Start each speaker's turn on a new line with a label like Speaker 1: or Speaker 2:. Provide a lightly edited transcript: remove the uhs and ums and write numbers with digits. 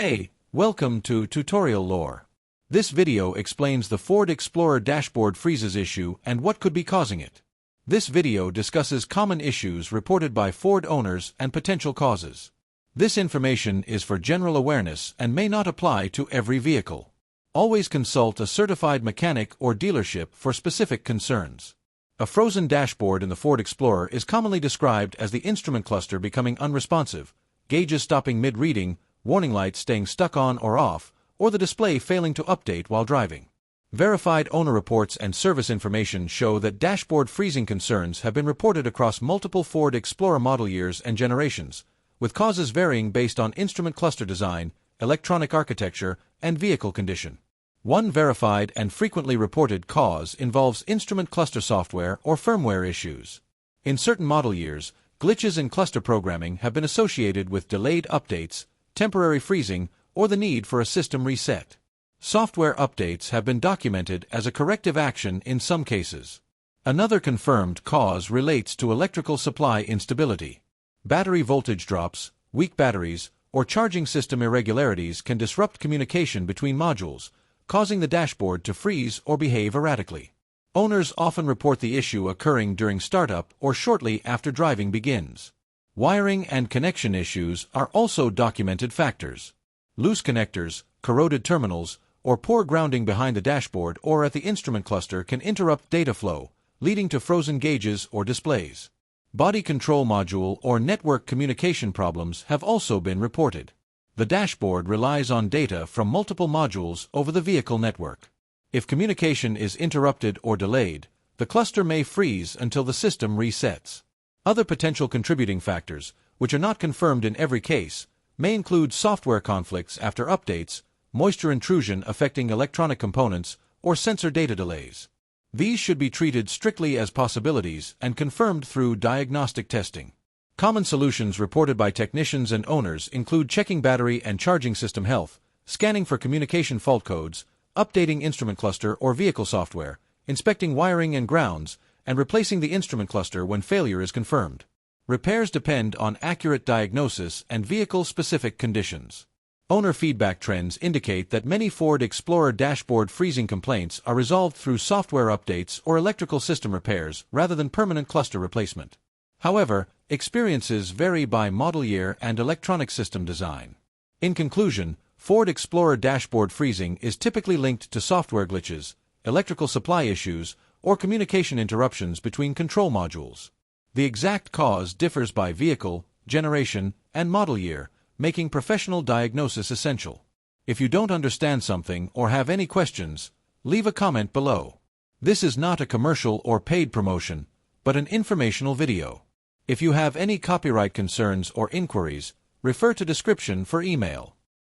Speaker 1: Hey, welcome to Tutorial Lore. This video explains the Ford Explorer dashboard freezes issue and what could be causing it. This video discusses common issues reported by Ford owners and potential causes. This information is for general awareness and may not apply to every vehicle. Always consult a certified mechanic or dealership for specific concerns. A frozen dashboard in the Ford Explorer is commonly described as the instrument cluster becoming unresponsive, gauges stopping mid-reading, warning lights staying stuck on or off, or the display failing to update while driving. Verified owner reports and service information show that dashboard freezing concerns have been reported across multiple Ford Explorer model years and generations, with causes varying based on instrument cluster design, electronic architecture, and vehicle condition. One verified and frequently reported cause involves instrument cluster software or firmware issues. In certain model years, glitches in cluster programming have been associated with delayed updates, temporary freezing, or the need for a system reset. Software updates have been documented as a corrective action in some cases. Another confirmed cause relates to electrical supply instability. Battery voltage drops, weak batteries, or charging system irregularities can disrupt communication between modules, causing the dashboard to freeze or behave erratically. Owners often report the issue occurring during startup or shortly after driving begins. Wiring and connection issues are also documented factors. Loose connectors, corroded terminals, or poor grounding behind the dashboard or at the instrument cluster can interrupt data flow, leading to frozen gauges or displays. Body control module or network communication problems have also been reported. The dashboard relies on data from multiple modules over the vehicle network. If communication is interrupted or delayed, the cluster may freeze until the system resets. Other potential contributing factors, which are not confirmed in every case, may include software conflicts after updates, moisture intrusion affecting electronic components, or sensor data delays. These should be treated strictly as possibilities and confirmed through diagnostic testing. Common solutions reported by technicians and owners include checking battery and charging system health, scanning for communication fault codes, updating instrument cluster or vehicle software, inspecting wiring and grounds, and replacing the instrument cluster when failure is confirmed. Repairs depend on accurate diagnosis and vehicle-specific conditions. Owner feedback trends indicate that many Ford Explorer dashboard freezing complaints are resolved through software updates or electrical system repairs rather than permanent cluster replacement. However, experiences vary by model year and electronic system design. In conclusion, Ford Explorer dashboard freezing is typically linked to software glitches, electrical supply issues, or communication interruptions between control modules. The exact cause differs by vehicle, generation, and model year, making professional diagnosis essential. If you don't understand something or have any questions, leave a comment below. This is not a commercial or paid promotion, but an informational video. If you have any copyright concerns or inquiries, refer to description for email.